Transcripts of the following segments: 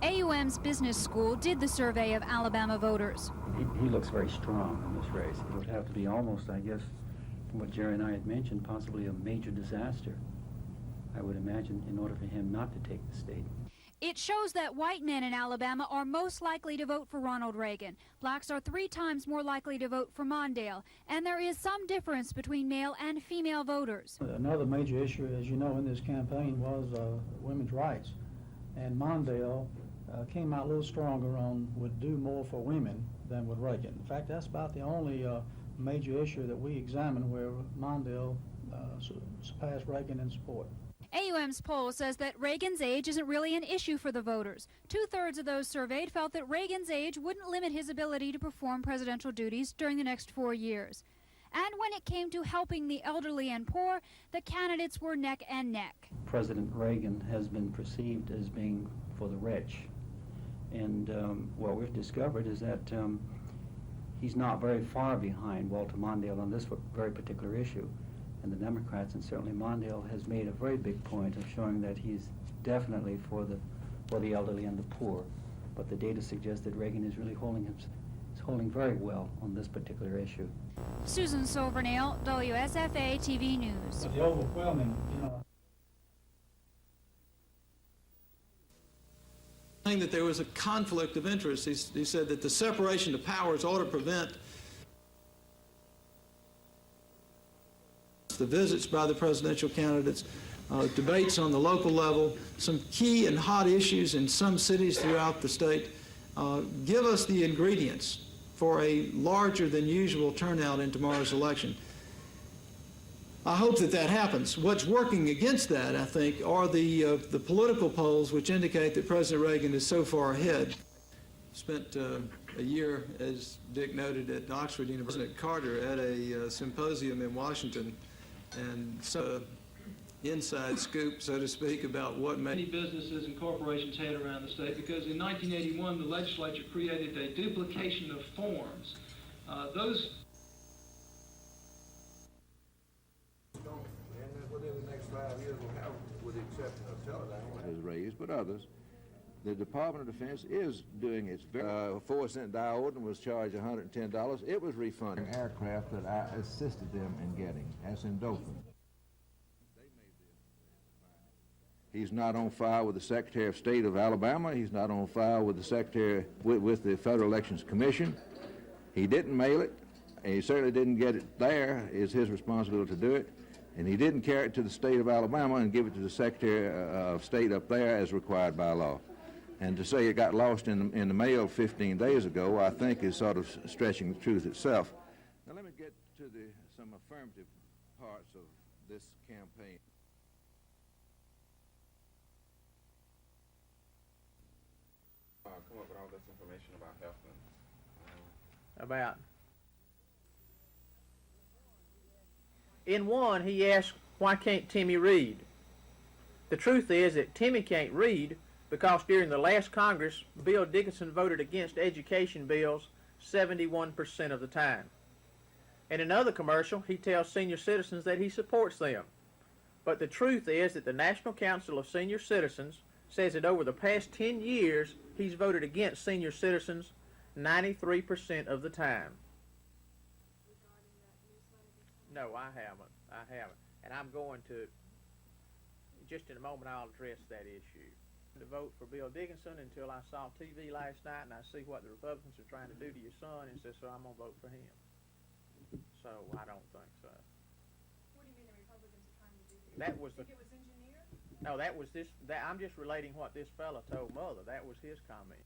AUM's business school did the survey of Alabama voters. He looks very strong in this race. It would have to be almost, I guess, from what Jerry and I had mentioned, possibly a major disaster, I would imagine, in order for him not to take the state. It shows that white men in Alabama are most likely to vote for Ronald Reagan. Blacks are 3 times more likely to vote for Mondale, and there is some difference between male and female voters. Another major issue, as you know, in this campaign was women's rights, and Mondale came out a little stronger on would do more for women than would Reagan. In fact, that's about the only major issue that we examined where Mondale surpassed Reagan in support. AUM's poll says that Reagan's age isn't really an issue for the voters. 2/3 of those surveyed felt that Reagan's age wouldn't limit his ability to perform presidential duties during the next 4 years. And when it came to helping the elderly and poor, the candidates were neck and neck. President Reagan has been perceived as being for the rich. And what we've discovered is that he's not very far behind Walter Mondale on this very particular issue. And the Democrats, and certainly Mondale, has made a very big point of showing that he's definitely for the elderly and the poor. But the data suggests that Reagan is really holding very well on this particular issue. Susan Silvernail, WSFA TV News. The overwhelming, Saying that there was a conflict of interest. He said that the separation of powers ought to prevent the visits by the presidential candidates, debates on the local level, some key and hot issues in some cities throughout the state. Give us the ingredients for a larger than usual turnout in tomorrow's election. I hope that that happens. What's working against that, I think, are the political polls which indicate that President Reagan is so far ahead. Spent a year, as Dick noted, at Oxford University, President Carter at a symposium in Washington, and so inside scoop, so to speak, about what many businesses and corporations had around the state, because in 1981 the legislature created a duplication of forms. Within the next 5 years, we'll have, with the exception of Teledyne, has raised, but others. The Department of Defense is doing its very 4-cent diode and was charged $110. It was refunded. Aircraft that I assisted them in getting, as in Dothan. He's not on file with the Secretary of State of Alabama. He's not on file with the Secretary, with the Federal Elections Commission. He didn't mail it, and he certainly didn't get it there. It's his responsibility to do it. And he didn't carry it to the state of Alabama and give it to the Secretary of State up there as required by law. And to say it got lost in the mail 15 days ago, I think is sort of stretching the truth itself. Now let me get to some affirmative parts of this campaign. Come up with all this information about Heflin. In one, he asked, why can't Timmy read? The truth is that Timmy can't read because during the last Congress, Bill Dickinson voted against education bills 71% of the time. In another commercial, he tells senior citizens that he supports them. But the truth is that the National Council of Senior Citizens says that over the past 10 years, he's voted against senior citizens 93% of the time. No, I haven't. And I'm going to, just in a moment, I'll address that issue. To vote for Bill Dickinson until I saw TV last night and I see what the Republicans are trying to do to your son, and says, so I'm going to vote for him. So I don't think so. What do you mean the Republicans are trying to do to you? That was the... Think it was engineered? No, that was this... I'm just relating what this fella told Mother. That was his comment.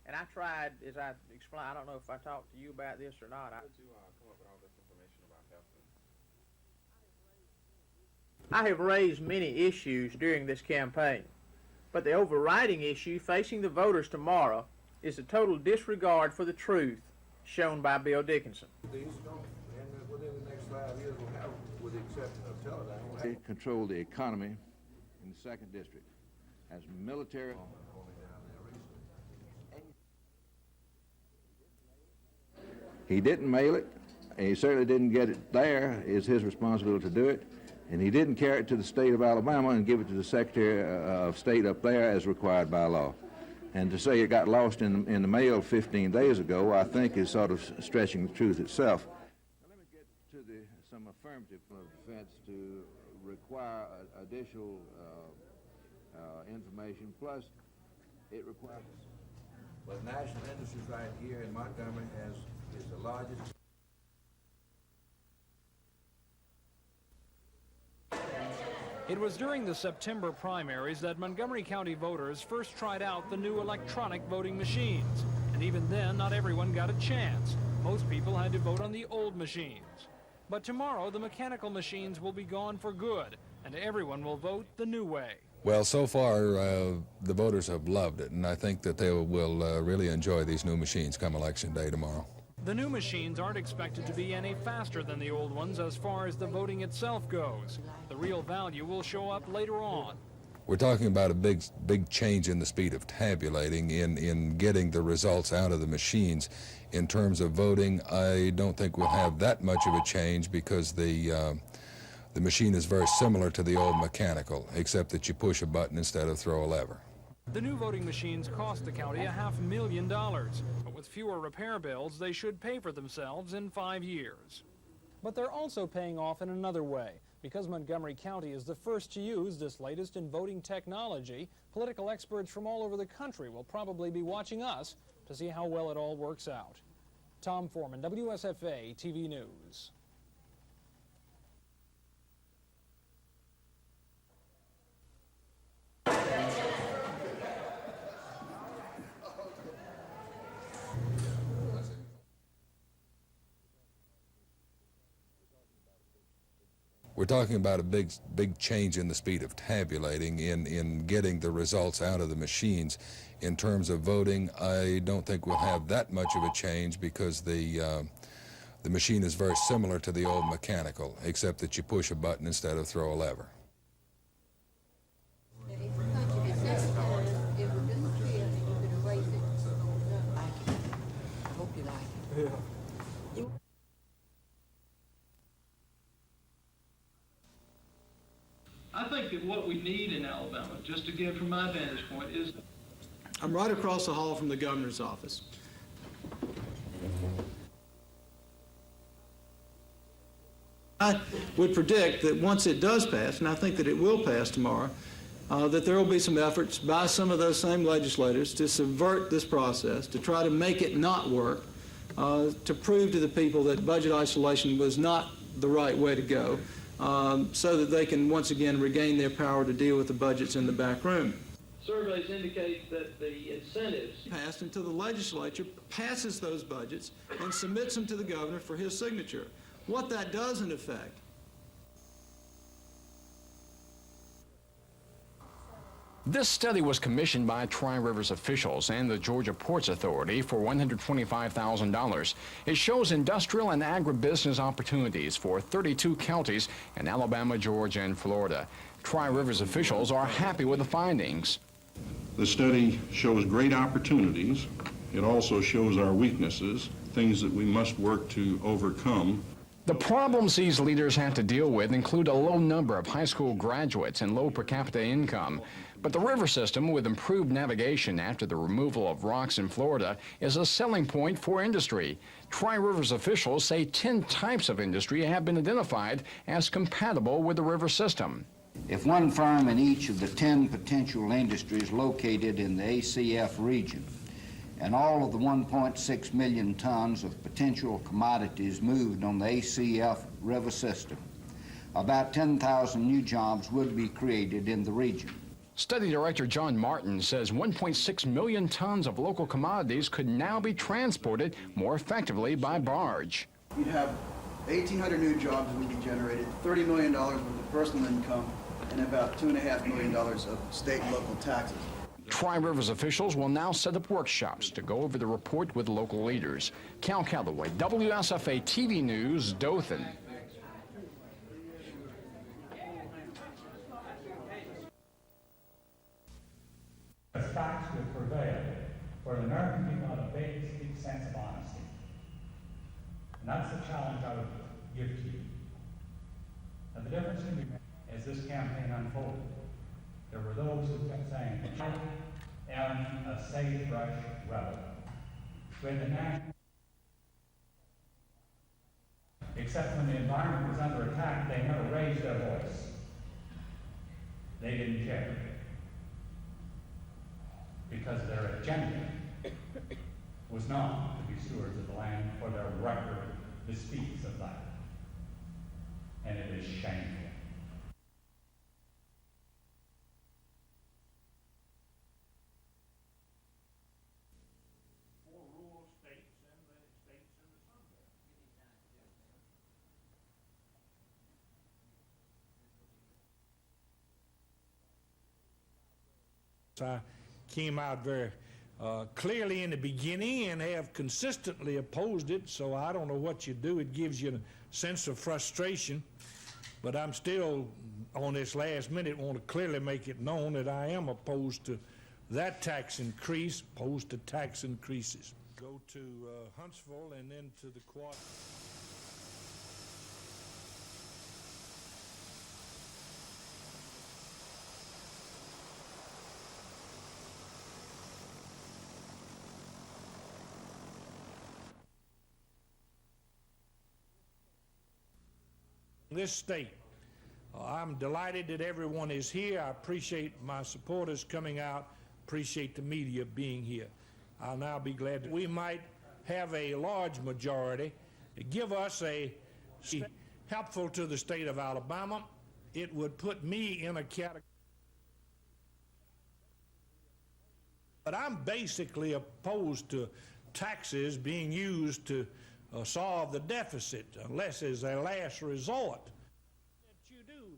And I tried, as I explained, I don't know if I talked to you about this or not. How did you come up with all this information about Heflin? I have raised many issues during this campaign, but the overriding issue facing the voters tomorrow is the total disregard for the truth shown by Bill Dickinson. These don't, and within the next 5 years, we'll have, with the exception of Teledyne, they control the economy in the 2nd District as military. He didn't mail it, and he certainly didn't get it there. It's his responsibility to do it. And he didn't carry it to the state of Alabama and give it to the Secretary of State up there as required by law. And to say it got lost in the mail 15 days ago, I think is sort of stretching the truth itself. Now, let me get to some affirmative defense to require additional information, plus it requires. But National Industries right here in Montgomery is the largest. It was during the September primaries that Montgomery County voters first tried out the new electronic voting machines. And even then, not everyone got a chance. Most people had to vote on the old machines. But tomorrow, the mechanical machines will be gone for good, and everyone will vote the new way. Well, so far, the voters have loved it, and I think that they will really enjoy these new machines come Election Day tomorrow. The new machines aren't expected to be any faster than the old ones as far as the voting itself goes. The real value will show up later on. We're talking about a big change in the speed of tabulating, in getting the results out of the machines. In terms of voting, I don't think we'll have that much of a change because the machine is very similar to the old mechanical, except that you push a button instead of throw a lever. The new voting machines cost the county $500,000, but with fewer repair bills, they should pay for themselves in 5 years. But they're also paying off in another way. Because Montgomery County is the first to use this latest in voting technology, political experts from all over the country will probably be watching us to see how well it all works out. Tom Foreman, WSFA TV News. We're talking about a big change in the speed of tabulating, in getting the results out of the machines. In terms of voting, I don't think we'll have that much of a change because the machine is very similar to the old mechanical, except that you push a button instead of throw a lever. If you punch it a second time, it will disappear and you can erase it. I like it. I hope you like it. I think that what we need in Alabama, just again from my vantage point, is... I'm right across the hall from the governor's office. I would predict that once it does pass, and I think that it will pass tomorrow, that there will be some efforts by some of those same legislators to subvert this process, to try to make it not work, to prove to the people that budget isolation was not the right way to go, so that they can once again regain their power to deal with the budgets in the back room. Surveys indicate that the incentives... Passed until the legislature passes those budgets and submits them to the governor for his signature. What that does in effect... This study was commissioned by Tri-Rivers officials and the Georgia Ports Authority for $125,000. It shows industrial and agribusiness opportunities for 32 counties in Alabama, Georgia, and Florida. Tri-Rivers officials are happy with the findings. The study shows great opportunities. It also shows our weaknesses, things that we must work to overcome. The problems these leaders have to deal with include a low number of high school graduates and low per capita income. But the river system, with improved navigation after the removal of rocks in Florida, is a selling point for industry. Tri-Rivers officials say 10 types of industry have been identified as compatible with the river system. If one firm in each of the 10 potential industries located in the ACF region and all of the 1.6 million tons of potential commodities moved on the ACF river system, about 10,000 new jobs would be created in the region. Study Director John Martin says 1.6 million tons of local commodities could now be transported more effectively by barge. You'd have 1,800 new jobs would be generated, $30 million worth of personal income, and about $2.5 million of state and local taxes. Tri-Rivers officials will now set up workshops to go over the report with local leaders. Cal Calloway, WSFA TV News, Dothan. Facts will prevail, for the American people have a basic sense of honesty. And that's the challenge I would give to you. Now, the difference can be made as this campaign unfolded. There were those who kept saying, "I am a sagebrush rebel." When the national, except when the environment was under attack, they never raised their voice. They didn't care. Because their agenda was not to be stewards of the land, for their record bespeaks of that. And it is shameful. I came out very clearly in the beginning and have consistently opposed it, so I don't know what you do. It gives you a sense of frustration, but I'm still, on this last minute, want to clearly make it known that I am opposed to that tax increase, opposed to tax increases. Go to Huntsville and then to the Quad. This state. I'm delighted that everyone is here. I appreciate my supporters coming out, appreciate the media being here. I'll now be glad that we might have a large majority. Give us helpful to the state of Alabama. It would put me in a category. But I'm basically opposed to taxes being used to solve the deficit, unless as a last resort. That you do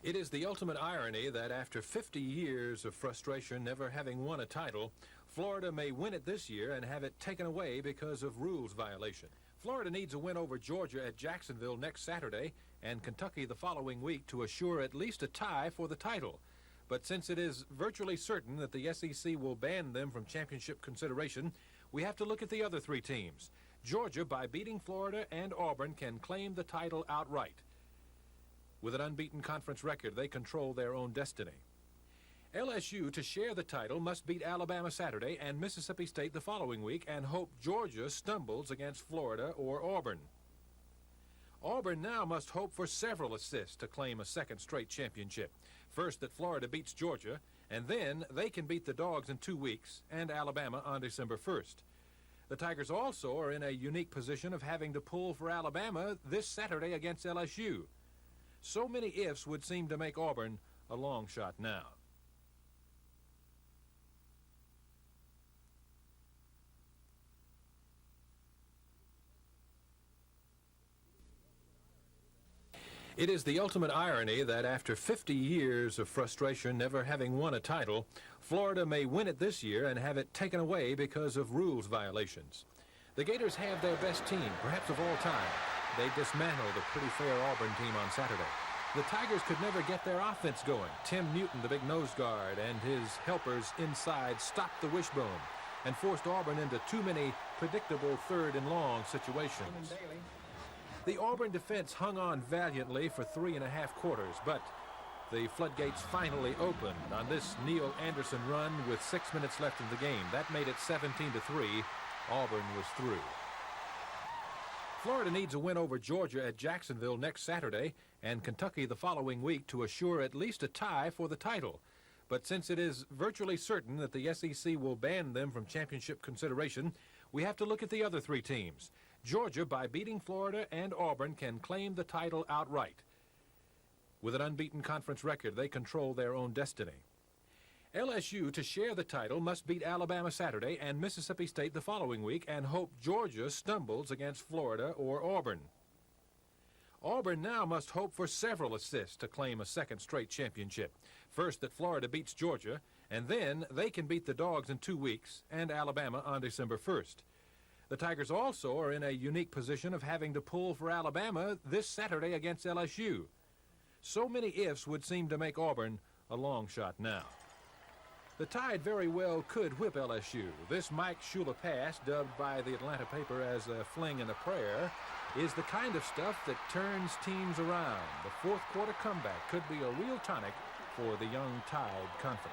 It is the ultimate irony that after 50 years of frustration never having won a title, Florida may win it this year and have it taken away because of rules violation. Florida needs a win over Georgia at Jacksonville next Saturday and Kentucky the following week to assure at least a tie for the title. But since it is virtually certain that the SEC will ban them from championship consideration, we have to look at the other three teams. Georgia, by beating Florida and Auburn, can claim the title outright. With an unbeaten conference record, they control their own destiny. LSU, to share the title, must beat Alabama Saturday and Mississippi State the following week and hope Georgia stumbles against Florida or Auburn. Auburn now must hope for several assists to claim a second straight championship. First, that Florida beats Georgia, and then they can beat the Dogs in 2 weeks and Alabama on December 1st. The Tigers also are in a unique position of having to pull for Alabama this Saturday against LSU. So many ifs would seem to make Auburn a long shot now. It is the ultimate irony that after 50 years of frustration never having won a title, Florida may win it this year and have it taken away because of rules violations. The Gators have their best team, perhaps of all time. They dismantled a pretty fair Auburn team on Saturday. The Tigers could never get their offense going. Tim Newton, the big nose guard, and his helpers inside stopped the wishbone and forced Auburn into too many predictable third and long situations. The Auburn defense hung on valiantly for 3.5 quarters, but the floodgates finally opened on this Neil Anderson run with 6 minutes left in the game. That made it 17-3. Auburn was through. Florida needs a win over Georgia at Jacksonville next Saturday and Kentucky the following week to assure at least a tie for the title. But since it is virtually certain that the SEC will ban them from championship consideration, we have to look at the other three teams. Georgia, by beating Florida and Auburn, can claim the title outright. With an unbeaten conference record, they control their own destiny. LSU, to share the title, must beat Alabama Saturday and Mississippi State the following week and hope Georgia stumbles against Florida or Auburn. Auburn now must hope for several assists to claim a second straight championship. First, that Florida beats Georgia, and then they can beat the Dogs in 2 weeks and Alabama on December 1st. The Tigers also are in a unique position of having to pull for Alabama this Saturday against LSU. So many ifs would seem to make Auburn a long shot now. The Tide very well could whip LSU. This Mike Shula pass, dubbed by the Atlanta paper as a fling and a prayer, is the kind of stuff that turns teams around. The fourth quarter comeback could be a real tonic for the young Tide confidence.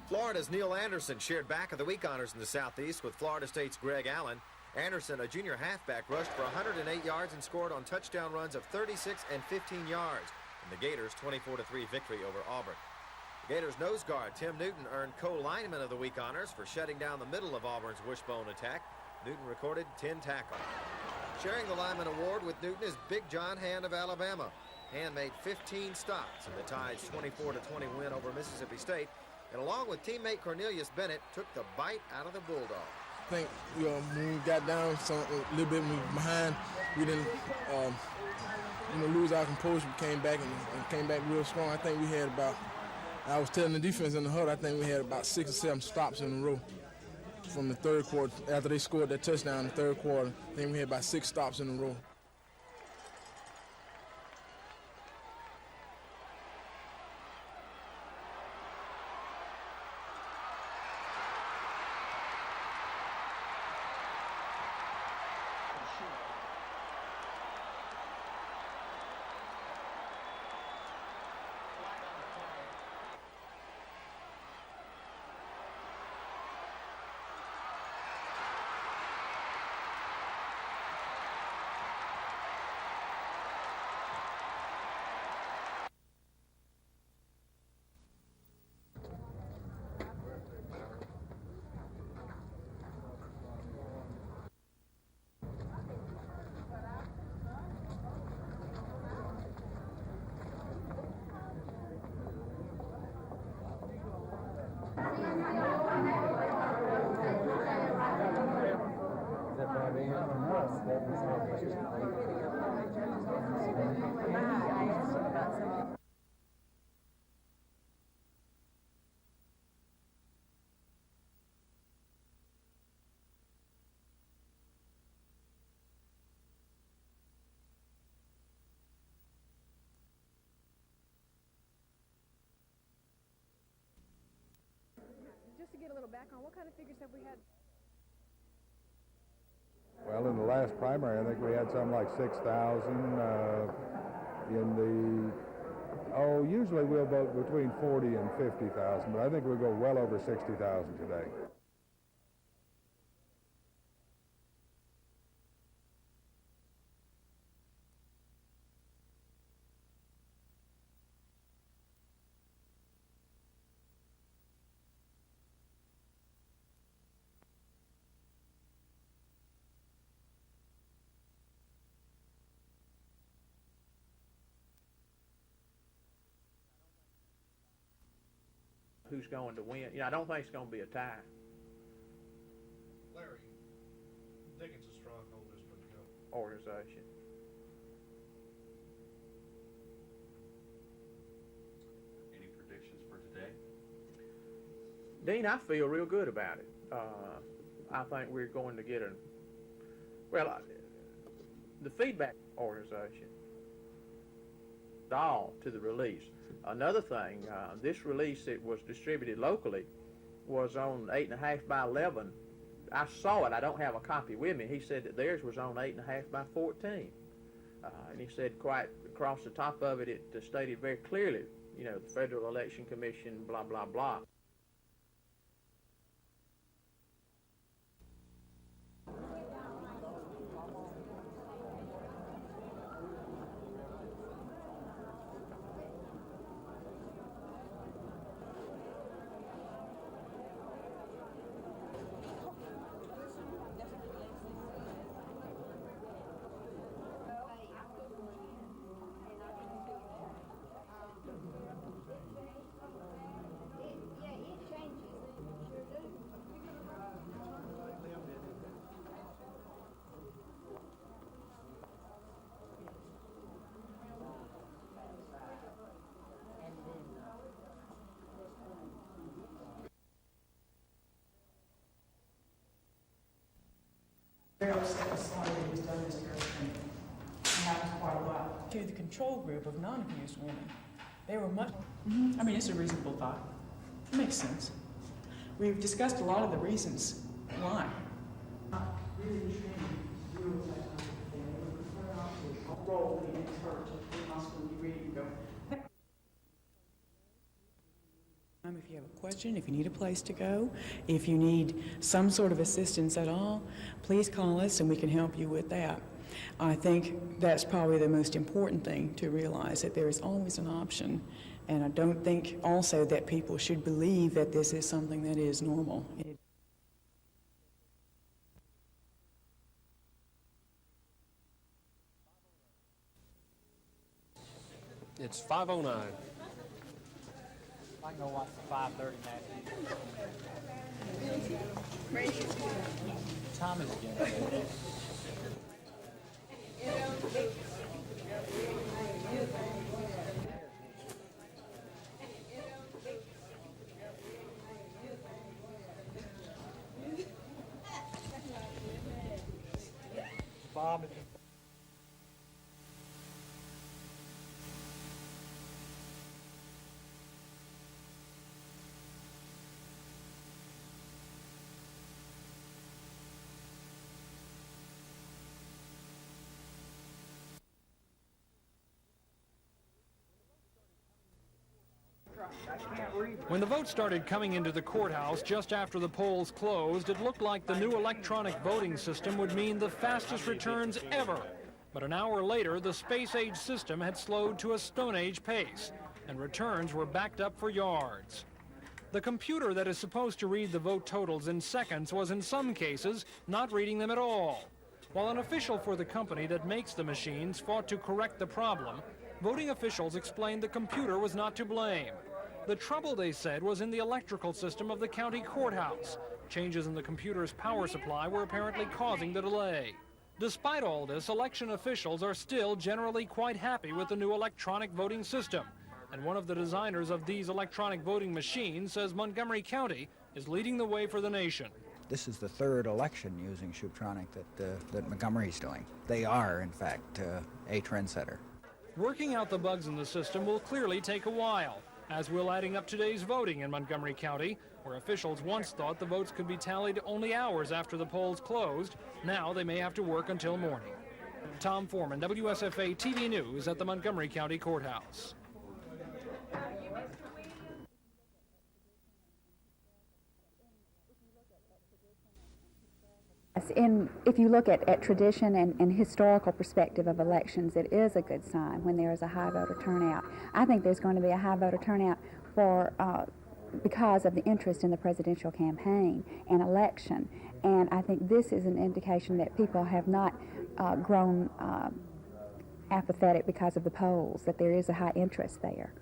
Florida's Neil Anderson shared back of the week honors in the Southeast with Florida State's Greg Allen. Anderson, a junior halfback, rushed for 108 yards and scored on touchdown runs of 36 and 15 yards in the Gators' 24-3 victory over Auburn. The Gators nose guard Tim Newton earned co-lineman of the week honors for shutting down the middle of Auburn's wishbone attack. Newton recorded 10 tackles. Sharing the lineman award with Newton is Big John Hand of Alabama. Hand made 15 stops in the Tide's 24-20 win over Mississippi State, and along with teammate Cornelius Bennett, took the bite out of the Bulldogs. I think when we got down a little bit behind, we didn't lose our composure. We came back and came back real strong. I think we had about, I was telling the defense in the huddle, I think we had about 6 or 7 stops in a row from the third quarter. After they scored that touchdown in the third quarter, I think we had about 6 stops in a row. Just to get a little background, what kind of figures have we had? Well, in the last primary, I think we had something like 6,000. Usually we'll vote between 40 and 50,000, but I think we'll go well over 60,000 today. Who's going to win? I don't think it's going to be a tie. Larry, Dickens is stronghold this Organization. Any predictions for today? Dean, I feel real good about it. I think we're going to get the feedback organization all to the release. Another thing, this release that was distributed locally was on 8.5 by 11. I saw it. I don't have a copy with me. He said that theirs was on 8.5 by 14. And he said quite across the top of it, it stated very clearly, the Federal Election Commission, blah, blah, blah. Yeah. Very satisfied that he's done this very thing. It happens quite a lot. To the control group of non-abused women, they were much, I mean, it's a reasonable thought. It makes sense. We've discussed a lot of the reasons why. Not really trained to deal with that kind of thing. They would prefer not to roll the expert in hospital, you read and go. If you have a question, if you need a place to go, if you need some sort of assistance at all, please call us and we can help you with that. I think that's probably the most important thing to realize, that there is always an option. And I don't think also that people should believe that this is something that is normal. It's 5:09. I can go watch the 5:30 match. Time is again. Bob, When the votes started coming into the courthouse just after the polls closed, it looked like the new electronic voting system would mean the fastest returns ever. But an hour later, the space-age system had slowed to a Stone Age pace, and returns were backed up for yards. The computer that is supposed to read the vote totals in seconds was in some cases not reading them at all. While an official for the company that makes the machines fought to correct the problem, voting officials explained the computer was not to blame. The trouble, they said, was in the electrical system of the county courthouse. Changes in the computer's power supply were apparently causing the delay. Despite all this, election officials are still generally quite happy with the new electronic voting system. And one of the designers of these electronic voting machines says Montgomery County is leading the way for the nation. This is the third election using Shubtronic that Montgomery's doing. They are, in fact, a trendsetter. Working out the bugs in the system will clearly take a while, as will adding up today's voting in Montgomery County, where officials once thought the votes could be tallied only hours after the polls closed. Now they may have to work until morning. Tom Foreman, WSFA TV News at the Montgomery County Courthouse. If you look at tradition and historical perspective of elections, it is a good sign when there is a high voter turnout. I think there's going to be a high voter turnout because of the interest in the presidential campaign and election. And I think this is an indication that people have not grown apathetic because of the polls, that there is a high interest there.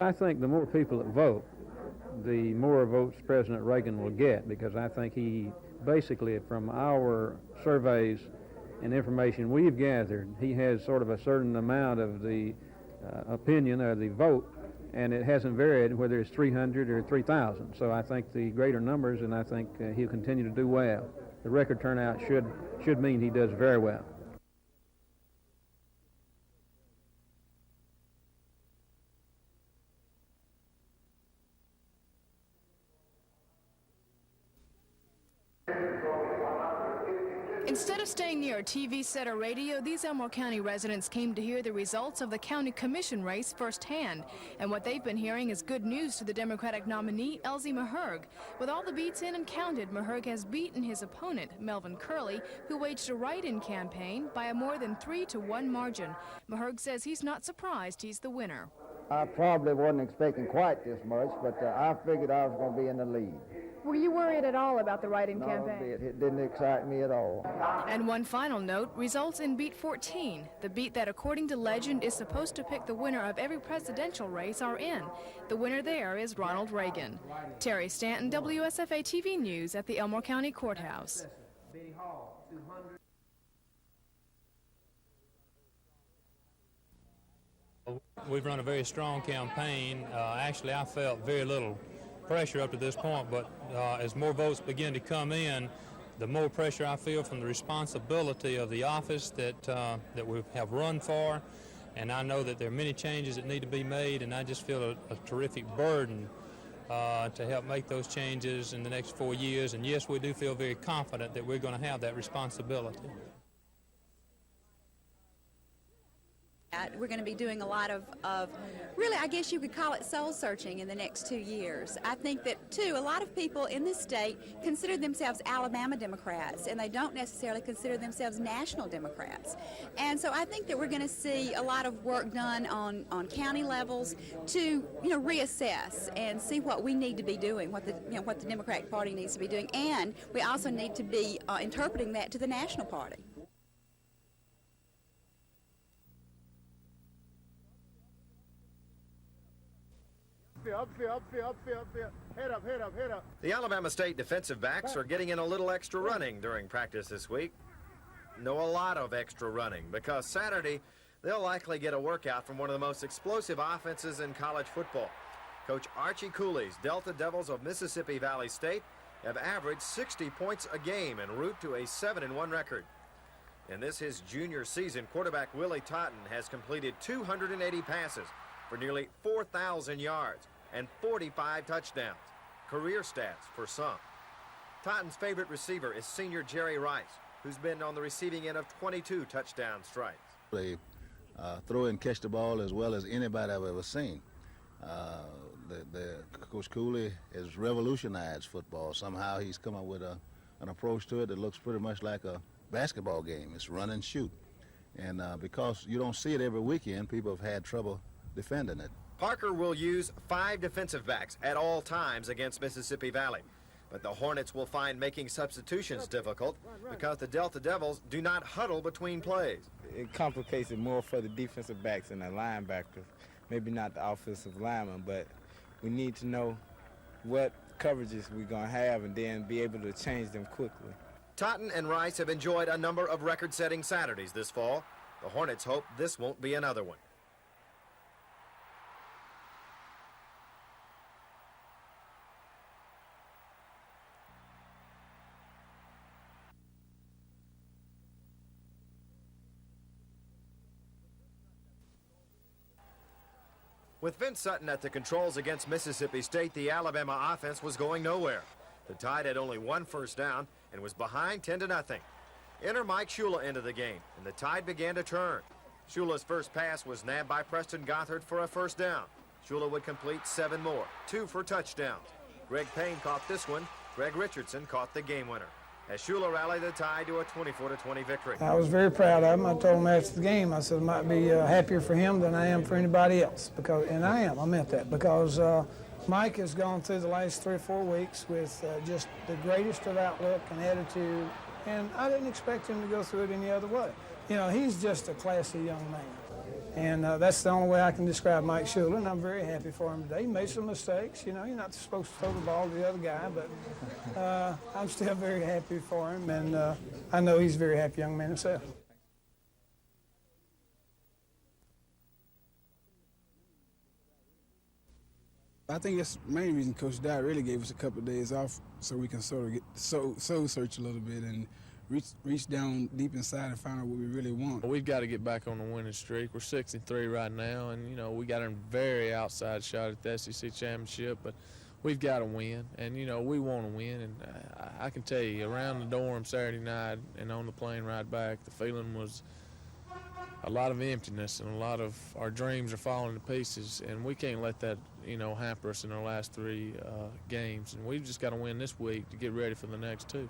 I think the more people that vote, the more votes President Reagan will get, because I think he basically, from our surveys and information we've gathered, he has sort of a certain amount of the opinion or the vote, and it hasn't varied whether it's 300 or 3,000. So I think the greater numbers, and I think he'll continue to do well. The record turnout should mean he does very well. Instead of staying near a TV set or radio, these Elmore County residents came to hear the results of the county commission race firsthand. And what they've been hearing is good news to the Democratic nominee, Elsie Maherg. With all the beats in and counted, Maherg has beaten his opponent, Melvin Curley, who waged a write-in campaign by a more than 3-to-1 margin. Maherg says he's not surprised he's the winner. I probably wasn't expecting quite this much, but I figured I was going to be in the lead. Were you worried at all about the write-in campaign? It didn't excite me at all. And one final note, results in beat 14. The beat that, according to legend, is supposed to pick the winner of every presidential race are in. The winner there is Ronald Reagan. Terry Stanton, WSFA TV News at the Elmore County Courthouse. We've run a very strong campaign. Actually, I felt very little pressure up to this point, but as more votes begin to come in, the more pressure I feel from the responsibility of the office that we have run for, and I know that there are many changes that need to be made, and I just feel a terrific burden to help make those changes in the next 4 years. And yes, we do feel very confident that we're going to have that responsibility. We're going to be doing a lot of really, I guess you could call it soul searching in the next 2 years. I think that, too, a lot of people in this state consider themselves Alabama Democrats, and they don't necessarily consider themselves national Democrats. And so I think that we're going to see a lot of work done on county levels to, reassess and see what we need to be doing, what the Democratic Party needs to be doing, and we also need to be interpreting that to the national party. Upfield. Head up. The Alabama State defensive backs are getting in a little extra running during practice this week. No, a lot of extra running, because Saturday they'll likely get a workout from one of the most explosive offenses in college football. Coach Archie Cooley's Delta Devils of Mississippi Valley State have averaged 60 points a game en route to a 7-1 record. In this, his junior season, quarterback Willie Totten has completed 280 passes for nearly 4,000 yards and 45 touchdowns, career stats for some. Totten's favorite receiver is senior Jerry Rice, who's been on the receiving end of 22 touchdown strikes. They throw and catch the ball as well as anybody I've ever seen. Coach Cooley has revolutionized football. Somehow he's come up with an approach to it that looks pretty much like a basketball game. It's run and shoot. And because you don't see it every weekend, people have had trouble defending it. Parker will use 5 defensive backs at all times against Mississippi Valley. But the Hornets will find making substitutions difficult because the Delta Devils do not huddle between plays. It complicates it more for the defensive backs and the linebackers. Maybe not the offensive linemen, but we need to know what coverages we're going to have and then be able to change them quickly. Totten and Rice have enjoyed a number of record-setting Saturdays this fall. The Hornets hope this won't be another one. With Vince Sutton at the controls against Mississippi State, the Alabama offense was going nowhere. The Tide had only 1 first down and was behind 10-0. Enter Mike Shula into the game, and the Tide began to turn. Shula's first pass was nabbed by Preston Gothard for a first down. Shula would complete 7 more, 2 for touchdowns. Greg Payne caught this one. Greg Richardson caught the game winner, as Shula rallied the Tide to a 24-20 victory. I was very proud of him. I told him after the game, I said I might be happier for him than I am for anybody else. And I meant that, because Mike has gone through the last 3 or 4 weeks with just the greatest of outlook and attitude, and I didn't expect him to go through it any other way. He's just a classy young man. And that's the only way I can describe Mike Shula, and I'm very happy for him today. He made some mistakes. You're not supposed to throw the ball to the other guy, but I'm still very happy for him, and I know he's a very happy young man himself. I think that's the main reason Coach Dye really gave us a couple of days off, so we can sort of get soul search a little bit and reach down deep inside and find out what we really want. We've got to get back on the winning streak. We're 6-3 right now, and we got a very outside shot at the SEC championship, but we've got to win, and we want to win. And I can tell you, around the dorm Saturday night and on the plane ride back, the feeling was a lot of emptiness, and a lot of our dreams are falling to pieces, and we can't let that hamper us in our last 3 games. And we've just got to win this week to get ready for the next 2.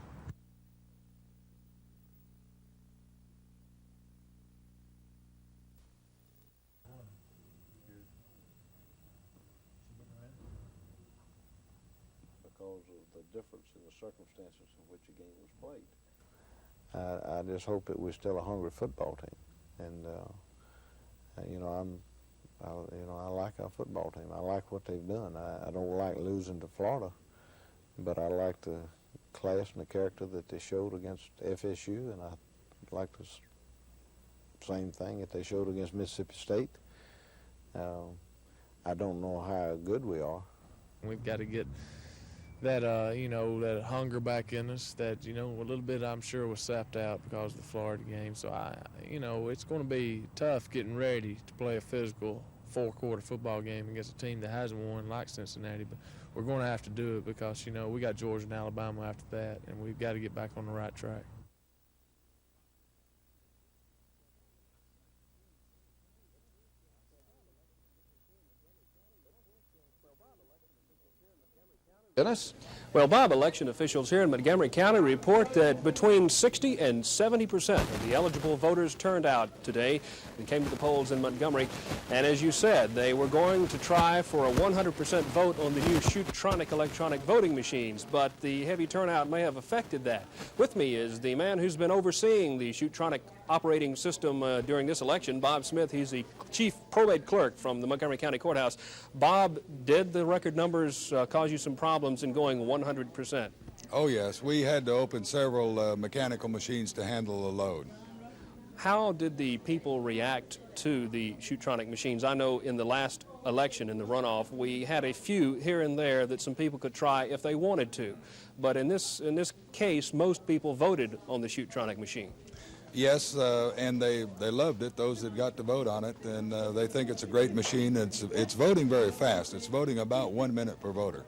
Because of the difference in the circumstances in which a game was played. I just hope that we're still a hungry football team, and I like our football team. I like what they've done. I don't like losing to Florida, but I like the class and the character that they showed against FSU, and I like the same thing that they showed against Mississippi State. I don't know how good we are. We've got to get you know, that hunger back in us that, you know, a little bit I'm sure was sapped out because of the Florida game. So, you know, it's going to be tough getting ready to play a physical four-quarter football game against a team that hasn't won like Cincinnati. But we're going to have to do it because, you know, we got Georgia and Alabama after that, and we've got to get back on the right track. Dennis? Well, Bob, election officials here in Montgomery County report that between 60 and 70% of the eligible voters turned out today and came to the polls in Montgomery. And as you said, they were going to try for a 100% vote on the new Shoot-tronic electronic voting machines, but the heavy turnout may have affected that. With me is the man who's been overseeing the Shoot-tronic operating system during this election, Bob Smith. He's the chief probate clerk from the Montgomery County Courthouse. Bob, did the record numbers cause you some problems in going 100%? Oh, yes. We had to open several mechanical machines to handle the load. How did the people react to the Shoot-tronic machines? I know in the last election, in the runoff, we had a few here and there that some people could try if they wanted to. But in this case, most people voted on the Shoot-tronic machine. Yes, and they loved it, those that got to vote on it, and they think it's a great machine. It's voting very fast. It's voting about 1 minute per voter.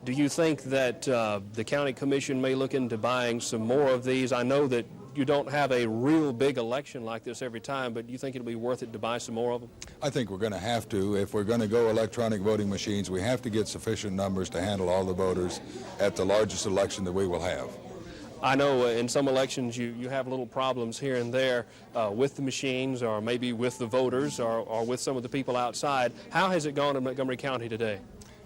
Do you think that the county commission may look into buying some more of these? I know that you don't have a real big election like this every time, but do you think it'll be worth it to buy some more of them? I think we're going to have to. If we're going to go electronic voting machines, we have to get sufficient numbers to handle all the voters at the largest election that we will have. I know in some elections you have little problems here and there with the machines or maybe with the voters or with some of the people outside. How has it gone in Montgomery County today?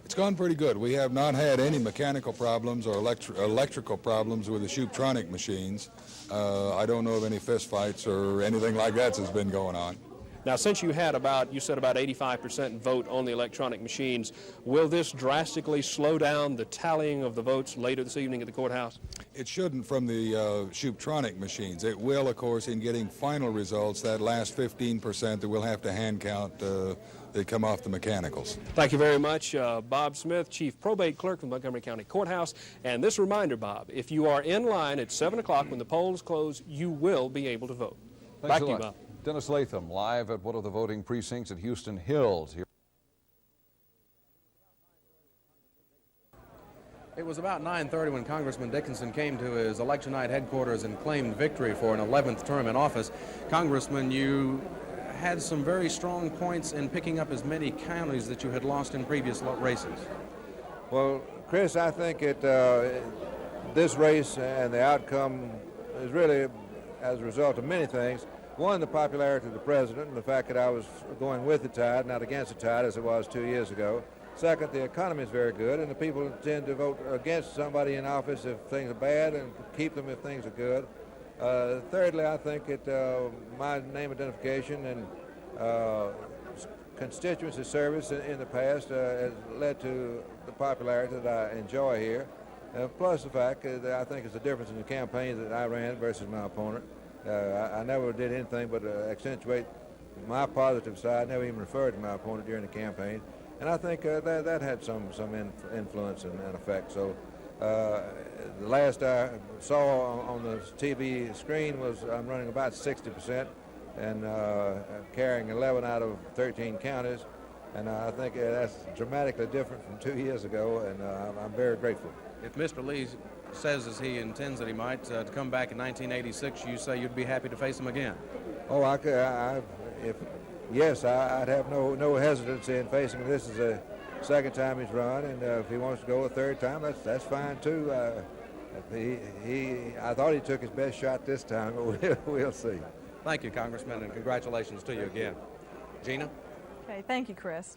It's gone pretty good. We have not had any mechanical problems or electrical problems with the Shoot-tronic machines. I don't know of any fistfights or anything like that that's been going on. Now, since you said about 85% vote on the electronic machines, will this drastically slow down the tallying of the votes later this evening at the courthouse? It shouldn't from the Shoot-tronic machines. It will, of course, in getting final results, that last 15% that we'll have to hand count that come off the mechanicals. Thank you very much, Bob Smith, Chief Probate Clerk from Montgomery County Courthouse. And this reminder, Bob, if you are in line at 7 o'clock when the polls close, you will be able to vote. Thanks Back to you, Bob. Dennis Latham, live at one of the voting precincts at Houston Hills. It was about 9:30 when Congressman Dickinson came to his election night headquarters and claimed victory for an 11th term in office. Congressman, you had some very strong points in picking up as many counties that you had lost in previous races. Well, Chris, I think this race and the outcome is really as a result of many things. One, the popularity of the president and the fact that I was going with the tide, not against the tide as it was 2 years ago. Second, the economy is very good, and the people tend to vote against somebody in office if things are bad and keep them if things are good. Thirdly, I think my name identification and constituency service in the past has led to the popularity that I enjoy here. Plus the fact that I think it's a difference in the campaign that I ran versus my opponent. I never did anything but accentuate my positive side, never even referred to my opponent during the campaign. And I think that had some influence and effect. So the last I saw on the TV screen was I'm running about 60% and carrying 11 out of 13 counties. And I think that's dramatically different from 2 years ago, and I'm very grateful. If Mr. Lee says, as he intends that he might, to come back in 1986, you say you'd be happy to face him again? Oh, yes, I'd have no hesitancy in facing him. This is the second time he's run, and if he wants to go a third time, that's fine too. I thought he took his best shot this time, but we'll see. Thank you, Congressman, and congratulations to you again. Gina? Okay, thank you, Chris.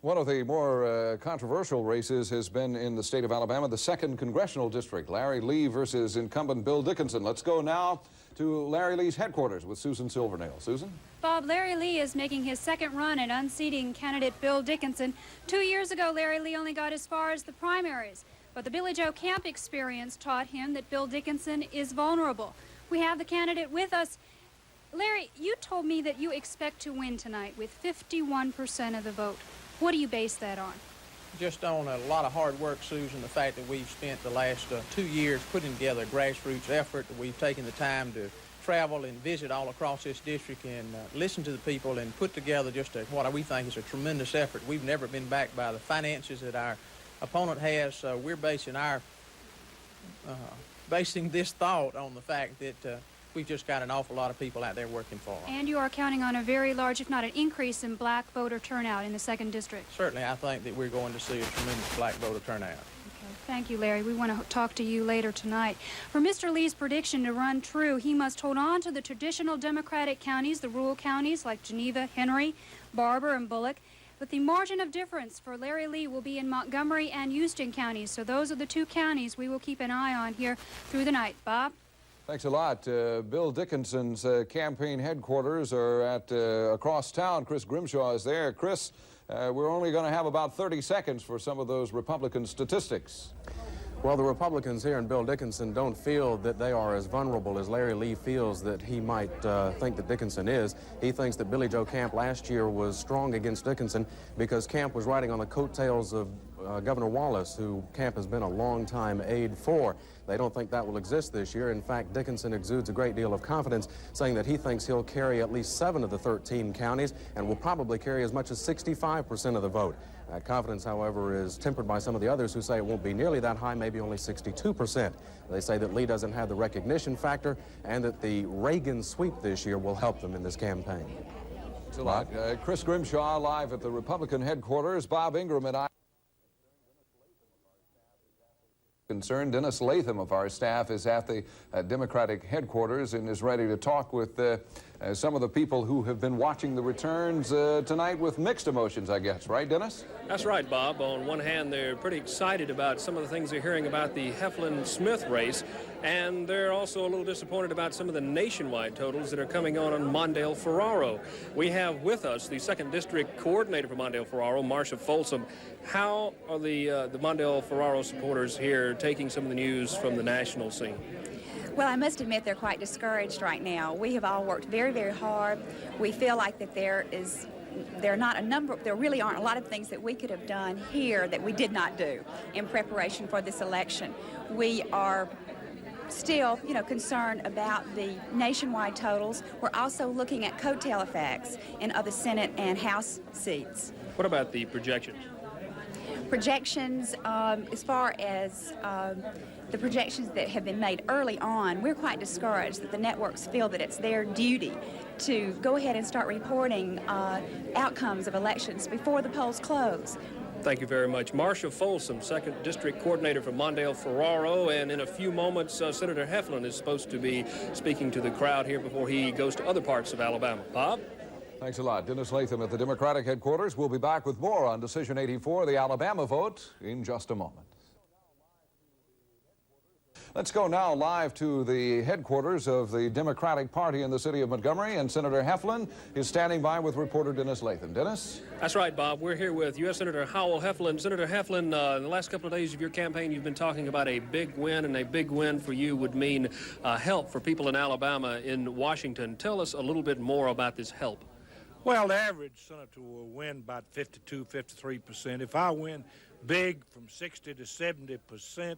One of the more controversial races has been in the state of Alabama, the 2nd Congressional District, Larry Lee versus incumbent Bill Dickinson. Let's go now to Larry Lee's headquarters with Susan Silvernail. Susan? Bob, Larry Lee is making his second run at unseating candidate Bill Dickinson. 2 years ago, Larry Lee only got as far as the primaries, but the Billy Joe Camp experience taught him that Bill Dickinson is vulnerable. We have the candidate with us. Larry, you told me that you expect to win tonight with 51% of the vote. What do you base that on? Just on a lot of hard work, Susan, the fact that we've spent the last 2 years putting together a grassroots effort, that we've taken the time to travel and visit all across this district and listen to the people and put together just what we think is a tremendous effort. We've never been backed by the finances that our opponent has, so we're basing this thought on the fact that we've just got an awful lot of people out there working for us. And you are counting on a very large, if not an increase, in black voter turnout in the 2nd District. Certainly, I think that we're going to see a tremendous black voter turnout. Okay, thank you, Larry. We want to talk to you later tonight. For Mr. Lee's prediction to run true, he must hold on to the traditional Democratic counties, the rural counties like Geneva, Henry, Barber, and Bullock. But the margin of difference for Larry Lee will be in Montgomery and Houston counties. So those are the 2 counties we will keep an eye on here through the night. Bob? Thanks a lot. Bill Dickinson's campaign headquarters are at across town. Chris Grimshaw is there. Chris, we're only going to have about 30 seconds for some of those Republican statistics. Well, the Republicans here in Bill Dickinson don't feel that they are as vulnerable as Larry Lee feels that he might think that Dickinson is. He thinks that Billy Joe Camp last year was strong against Dickinson because Camp was riding on the coattails of Governor Wallace, who Camp has been a long-time aide for. They don't think that will exist this year. In fact, Dickinson exudes a great deal of confidence, saying that he thinks he'll carry at least 7 of the 13 counties and will probably carry as much as 65% of the vote. That confidence, however, is tempered by some of the others who say it won't be nearly that high, maybe only 62%. They say that Lee doesn't have the recognition factor and that the Reagan sweep this year will help them in this campaign. Thanks a lot. Chris Grimshaw live at the Republican headquarters. Bob Ingram and I. Concerned. Dennis Latham of our staff is at the Democratic headquarters and is ready to talk with some of the people who have been watching the returns tonight with mixed emotions, I guess. Right, Dennis? That's right, Bob. On one hand, they're pretty excited about some of the things they're hearing about the Heflin-Smith race, and they're also a little disappointed about some of the nationwide totals that are coming on Mondale-Ferraro. We have with us the 2nd District Coordinator for Mondale-Ferraro, Marcia Folsom. How are the Mondale-Ferraro supporters here taking some of the news from the national scene? Well, I must admit they're quite discouraged right now. We have all worked very, very hard. We feel like that there really aren't a lot of things that we could have done here that we did not do in preparation for this election. We are still, concerned about the nationwide totals. We're also looking at coattail effects in other Senate and House seats. What about the projections? Projections, as far as the projections that have been made early on, we're quite discouraged that the networks feel that it's their duty to go ahead and start reporting outcomes of elections before the polls close. Thank you very much. Marcia Folsom, 2nd District Coordinator for Mondale-Ferraro, and in a few moments, Senator Heflin is supposed to be speaking to the crowd here before he goes to other parts of Alabama. Bob? Thanks a lot. Dennis Latham at the Democratic headquarters. We'll be back with more on Decision 84, the Alabama vote, in just a moment. Let's go now live to the headquarters of the Democratic Party in the city of Montgomery, and Senator Heflin is standing by with reporter Dennis Latham. Dennis? That's right, Bob. We're here with U.S. Senator Howell Heflin. Senator Heflin, in the last couple of days of your campaign, you've been talking about a big win, and a big win for you would mean help for people in Alabama, in Washington. Tell us a little bit more about this help. Well, the average senator will win about 52, 53%. If I win big from 60 to 70%,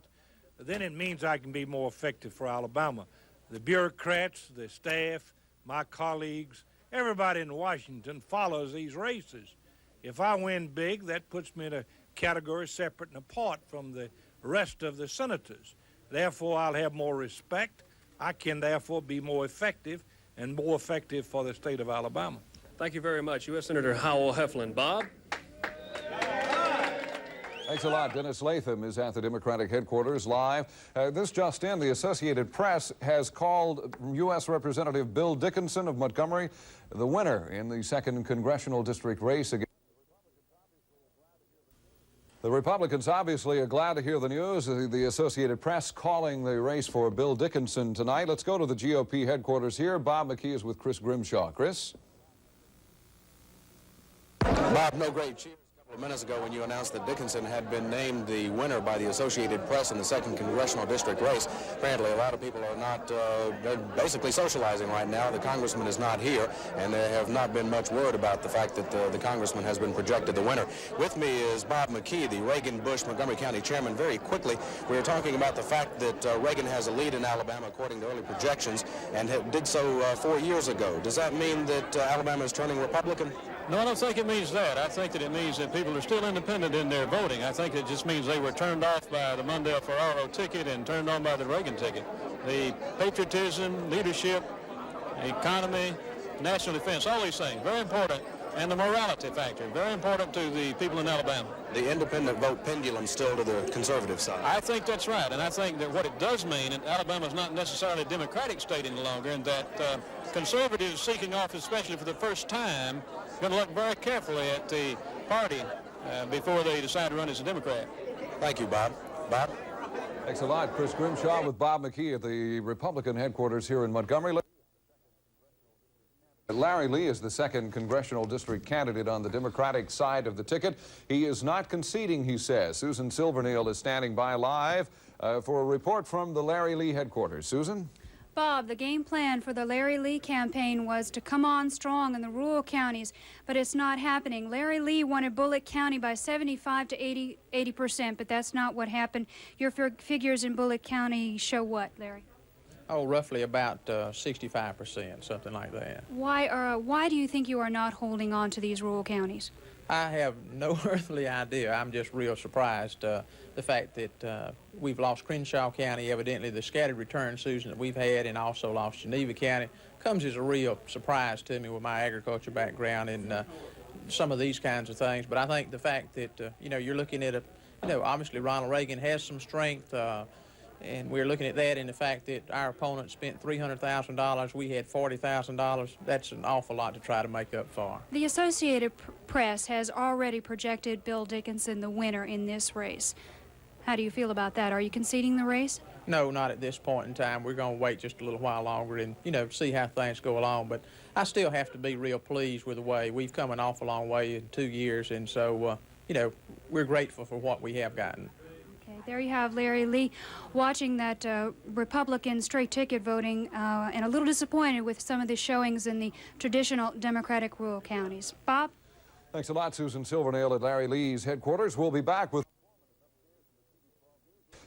then it means I can be more effective for Alabama. The bureaucrats, the staff, my colleagues, everybody in Washington follows these races. If I win big, that puts me in a category separate and apart from the rest of the senators. Therefore, I'll have more respect. I can therefore be more effective and more effective for the state of Alabama. Thank you very much. U.S. Senator Howell Heflin. Bob? Thanks a lot. Dennis Latham is at the Democratic headquarters live. This just in, the Associated Press has called U.S. Representative Bill Dickinson of Montgomery the winner in the 2nd Congressional District race against. The Republicans obviously are glad to hear the news. The Associated Press calling the race for Bill Dickinson tonight. Let's go to the GOP headquarters here. Bob McKee is with Chris Grimshaw. Chris? Bob, no great cheers. couple minutes ago when you announced that Dickinson had been named the winner by the Associated Press in the 2nd Congressional District race. Apparently, a lot of people are not, they're basically socializing right now. The congressman is not here, and there have not been much word about the fact that the congressman has been projected the winner. With me is Bob McKee, the Reagan-Bush-Montgomery County chairman. Very quickly, we were talking about the fact that Reagan has a lead in Alabama according to early projections, and did so 4 years ago. Does that mean that Alabama is turning Republican? No, I don't think it means that. I think that it means that people are still independent in their voting. I think it just means they were turned off by the Mondale-Ferraro ticket and turned on by the Reagan ticket. The patriotism, leadership, economy, national defense, all these things, very important. And the morality factor, very important to the people in Alabama. The independent vote pendulum still to the conservative side. I think that's right, and I think that what it does mean, and Alabama is not necessarily a Democratic state any longer, and that conservatives seeking office, especially for the first time, going to look very carefully at the party before they decide to run as a Democrat. Thank you, Bob. Bob? Thanks a lot. Chris Grimshaw with Bob McKee at the Republican headquarters here in Montgomery. Larry Lee is the 2nd Congressional District candidate on the Democratic side of the ticket. He is not conceding, he says. Susan Silvernail is standing by live for a report from the Larry Lee headquarters. Susan? Bob, the game plan for the Larry Lee campaign was to come on strong in the rural counties, but it's not happening. Larry Lee wanted Bullitt County by 75 to 80%, but that's not what happened. Your figures in Bullitt County show what, Larry? Oh, roughly about 65%, something like that. Why do you think you are not holding on to these rural counties? I have no earthly idea. I'm just real surprised. The fact that we've lost Crenshaw County, evidently the scattered return, Susan, that we've had, and also lost Geneva County, comes as a real surprise to me with my agriculture background and some of these kinds of things. But I think the fact that, you're looking at obviously Ronald Reagan has some strength, and we're looking at that in the fact that our opponent spent $300,000, we had $40,000. That's an awful lot to try to make up for. The Associated Press has already projected Bill Dickinson the winner in this race. How do you feel about that? Are you conceding the race? No, not at this point in time. We're going to wait just a little while longer and, see how things go along. But I still have to be real pleased with the way we've come an awful long way in 2 years. And so, we're grateful for what we have gotten. Okay, there you have Larry Lee watching that Republican straight ticket voting and a little disappointed with some of the showings in the traditional Democratic rural counties. Bob? Thanks a lot, Susan Silvernail at Larry Lee's headquarters. We'll be back with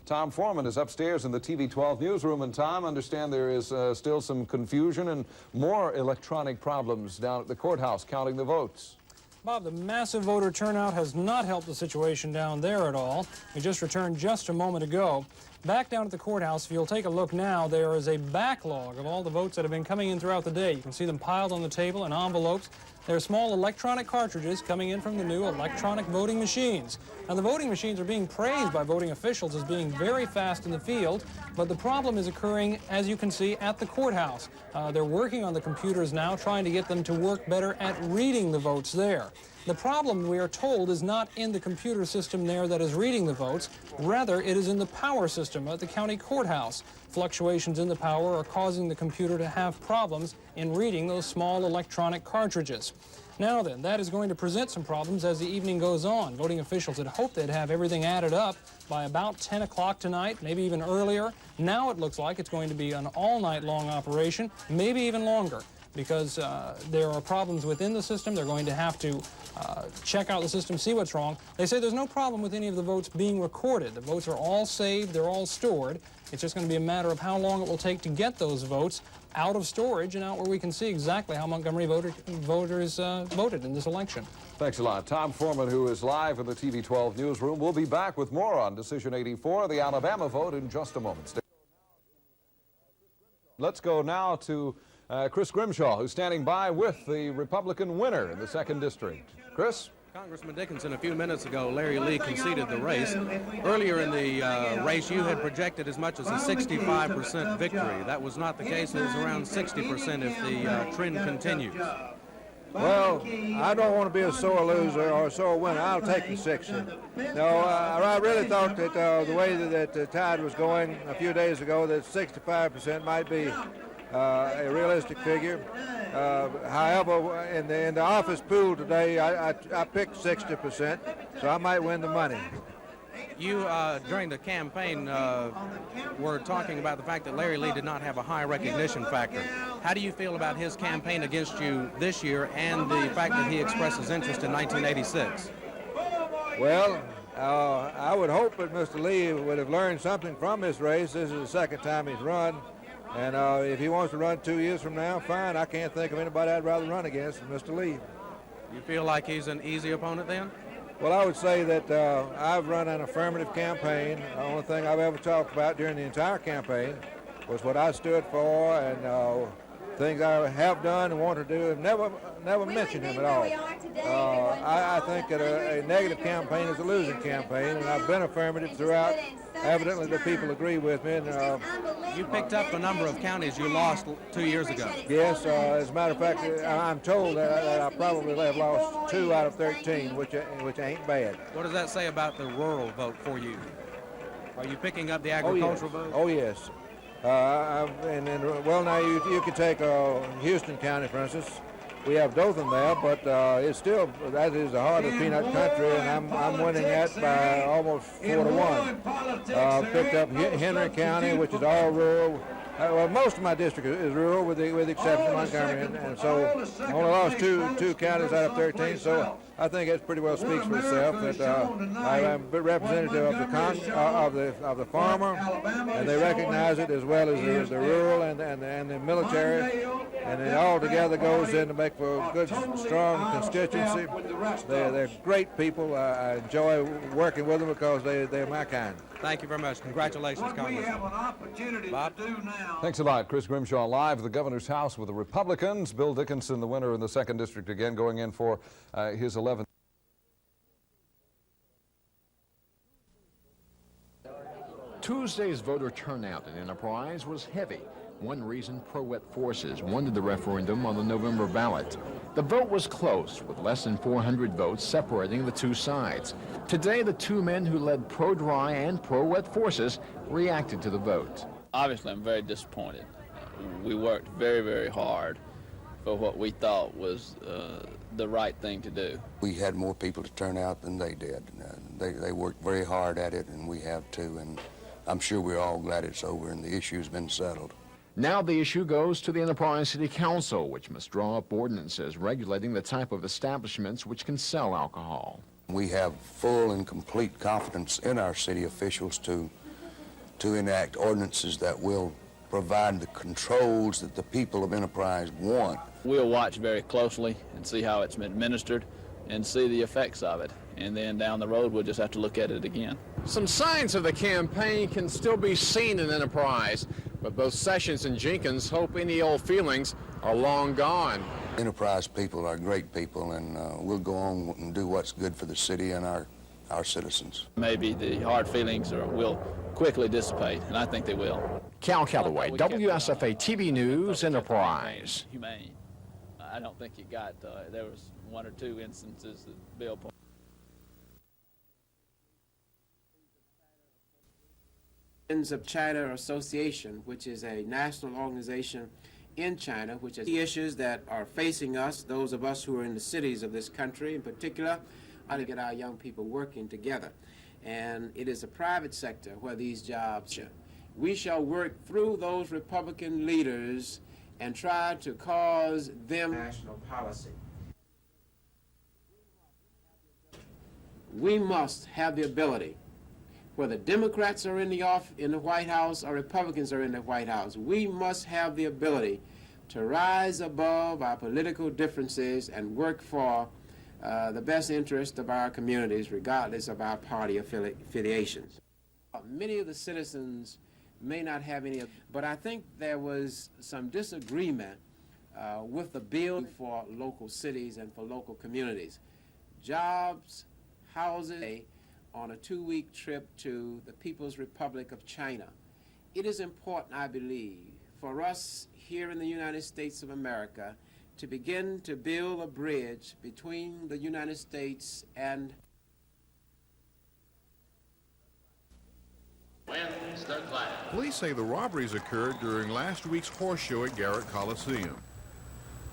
Tom Foreman is upstairs in the TV 12 newsroom. And Tom, understand there is still some confusion and more electronic problems down at the courthouse counting the votes. Bob, the massive voter turnout has not helped the situation down there at all. We just returned just a moment ago. Back down at the courthouse, if you'll take a look now, there is a backlog of all the votes that have been coming in throughout the day. You can see them piled on the table in envelopes. There are small electronic cartridges coming in from the new electronic voting machines. Now, the voting machines are being praised by voting officials as being very fast in the field, but the problem is occurring, as you can see, at the courthouse. They're working on the computers now, trying to get them to work better at reading the votes there. The problem, we are told, is not in the computer system there that is reading the votes. Rather, it is in the power system at the county courthouse. Fluctuations in the power are causing the computer to have problems in reading those small electronic cartridges. Now then, that is going to present some problems as the evening goes on. Voting officials had hoped they'd have everything added up by about 10 o'clock tonight, maybe even earlier. Now it looks like it's going to be an all-night-long operation, maybe even longer, because there are problems within the system. They're going to have to check out the system, see what's wrong. They say there's no problem with any of the votes being recorded. The votes are all saved, they're all stored. It's just going to be a matter of how long it will take to get those votes out of storage and out where we can see exactly how Montgomery voters voted in this election. Thanks a lot. Tom Foreman, who is live in the TV 12 newsroom. We'll be back with more on Decision 84, the Alabama vote, in just a moment. Let's go now to Chris Grimshaw, who's standing by with the Republican winner in the 2nd District. Chris? Congressman Dickinson, a few minutes ago, Larry Lee conceded the race. Earlier in the race, you had projected as much as a 65% victory. That was not the case. It was around 60% if the trend continues. Well, I don't want to be a sore loser or a sore winner. I'll take the 60. No, I really thought that the way that the tide was going a few days ago, that 65% might be a realistic figure. However, in the office pool today, I picked 60%, so I might win the money. You, during the campaign, were talking about the fact that Larry Lee did not have a high recognition factor. How do you feel about his campaign against you this year and the fact that he expressed his interest in 1986? Well, I would hope that Mr. Lee would have learned something from this race. This is the second time he's run. And if he wants to run 2 years from now, fine. I can't think of anybody I'd rather run against than Mr. Lee. You feel like he's an easy opponent then? Well, I would say that I've run an affirmative campaign. The only thing I've ever talked about during the entire campaign was what I stood for and things I have done and want to do, and never mentioned him at all. I think that a negative campaign is a losing campaign, and I've been affirmative throughout. Evidently, the people agree with me. And, you picked up a number of counties you lost 2 years ago. Yes, as a matter of fact, I'm told that I probably have lost 2 out of 13, which ain't bad. What does that say about the rural vote for you? Are you picking up the agricultural vote? Oh, yes. Well, now you can take Houston County, for instance. We have Dothan there, but it's still, that is the heart of peanut country, and I'm winning that by almost 4-1. Picked up Henry County, which is all rural. Well, most of my district is rural, with the exception of Montgomery, and so I only lost two counties out of 13. So I think it pretty well speaks for itself that I am a representative of the farmer, and they recognize it, as well as the rural and the military, and it all together goes in to make for a good, strong constituency. They're great people. I enjoy working with them because they're my kind. Thank you very much. Congratulations, Congressman. Bob? Thanks a lot. Chris Grimshaw live at the governor's house with the Republicans. Bill Dickinson, the winner in the 2nd District, again going in for his 11th. Tuesday's voter turnout in Enterprise was heavy. One reason, pro-wet forces wanted the referendum on the November ballot. The vote was close, with less than 400 votes separating the two sides. Today, the two men who led pro-dry and pro-wet forces reacted to the vote. Obviously, I'm very disappointed. We worked very, very hard for what we thought was the right thing to do. We had more people to turn out than they did. They worked very hard at it, and we have too, and I'm sure we're all glad it's over and the issue's been settled. Now the issue goes to the Enterprise City Council, which must draw up ordinances regulating the type of establishments which can sell alcohol. We have full and complete confidence in our city officials to enact ordinances that will provide the controls that the people of Enterprise want. We'll watch very closely and see how it's administered and see the effects of it. And then down the road, we'll just have to look at it again. Some signs of the campaign can still be seen in Enterprise, but both Sessions and Jenkins hope any old feelings are long gone. Enterprise people are great people, and we'll go on and do what's good for the city and our citizens. Maybe the hard feelings will quickly dissipate, and I think they will. Cal Calloway, WSFA TV News, Enterprise. Humane. I don't think you got, there was 1 or 2 instances that Bill pointed. Of China Association, which is a national organization in China, which is the issues that are facing us, those of us who are in the cities of this country in particular, how to get our young people working together. And it is the private sector where these jobs are. We shall work through those Republican leaders and try to cause them national policy. We must have the ability, whether Democrats are in the White House or Republicans are in the White House, we must have the ability to rise above our political differences and work for the best interest of our communities, regardless of our party affiliations. Many of the citizens may not have any, but I think there was some disagreement with the bill for local cities and for local communities. Jobs, houses, on a 2-week trip to the People's Republic of China. It is important, I believe, for us here in the United States of America to begin to build a bridge between the United States and Police say the robberies occurred during last week's horse show at Garrett Coliseum.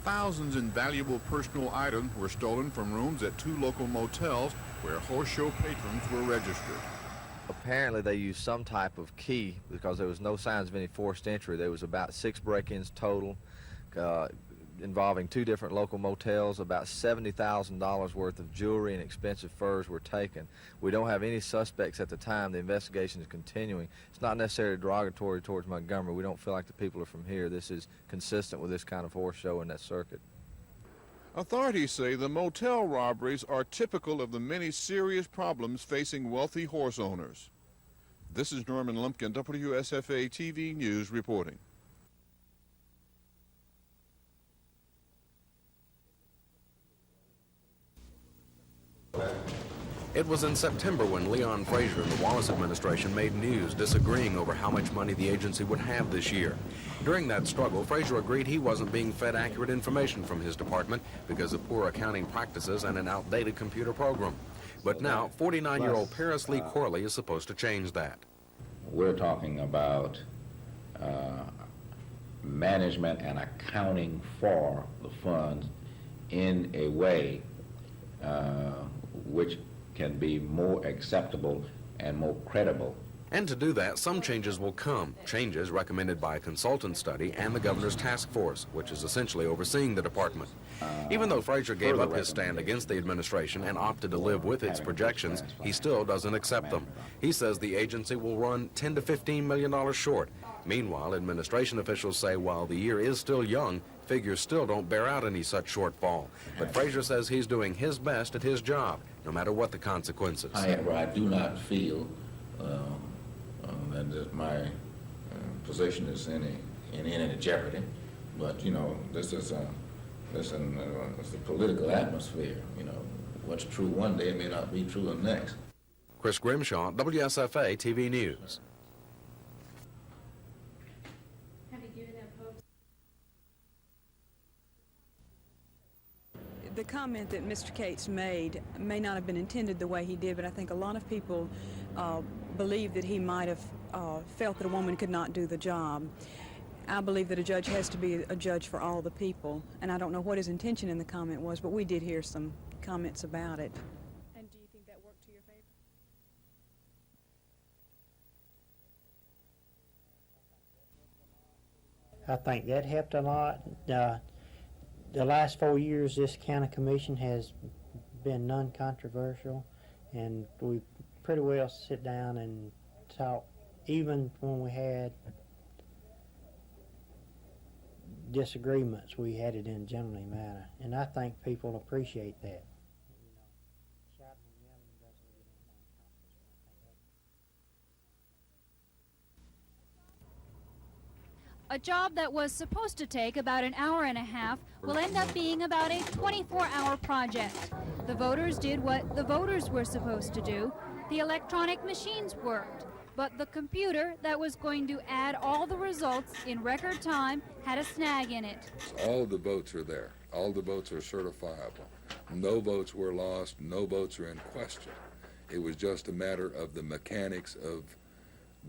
Thousands in valuable personal items were stolen from rooms at 2 local motels where horse show patrons were registered. Apparently they used some type of key because there was no signs of any forced entry. There was about 6 break-ins total involving 2 different local motels. About $70,000 worth of jewelry and expensive furs were taken. We don't have any suspects at the time. The investigation is continuing. It's not necessarily derogatory towards Montgomery. We don't feel like the people are from here. This is consistent with this kind of horse show in that circuit. Authorities say the motel robberies are typical of the many serious problems facing wealthy horse owners. This is Norman Lumpkin, WSFA TV News reporting. It was in September when Leon Frazier and the Wallace administration made news disagreeing over how much money the agency would have this year. During that struggle, Frazier agreed he wasn't being fed accurate information from his department because of poor accounting practices and an outdated computer program. But now, 49-year-old Paris Lee Corley is supposed to change that. We're talking about management and accounting for the funds in a way which can be more acceptable and more credible. And to do that, some changes will come, changes recommended by a consultant study and the governor's task force, which is essentially overseeing the department. Even though Frazier gave up his stand against the administration and opted to live with its projections, he still doesn't accept them. He says the agency will run $10 to $15 million short. Meanwhile, administration officials say while the year is still young, figures still don't bear out any such shortfall. But Frazier says he's doing his best at his job, no matter what the consequences. However, I do not feel that my position is in any jeopardy. But you know, this is it's a political atmosphere. You know, what's true one day may not be true the next. Chris Grimshaw, WSFA TV News. The comment that Mr. Cates made may not have been intended the way he did, but I think a lot of people believe that he might have felt that a woman could not do the job. I believe that a judge has to be a judge for all the people, and I don't know what his intention in the comment was, but we did hear some comments about it. And do you think that worked to your favor? I think that helped a lot. The last 4 years, this county commission has been non-controversial, and we pretty well sit down and talk, even when we had disagreements, we had it in a gentlemanly manner, and I think people appreciate that. A job that was supposed to take about an hour and a half will end up being about a 24-hour project. The voters did what the voters were supposed to do. The electronic machines worked, but the computer that was going to add all the results in record time had a snag in it. All the votes are there. All the votes are certifiable. No votes were lost. No votes are in question. It was just a matter of the mechanics of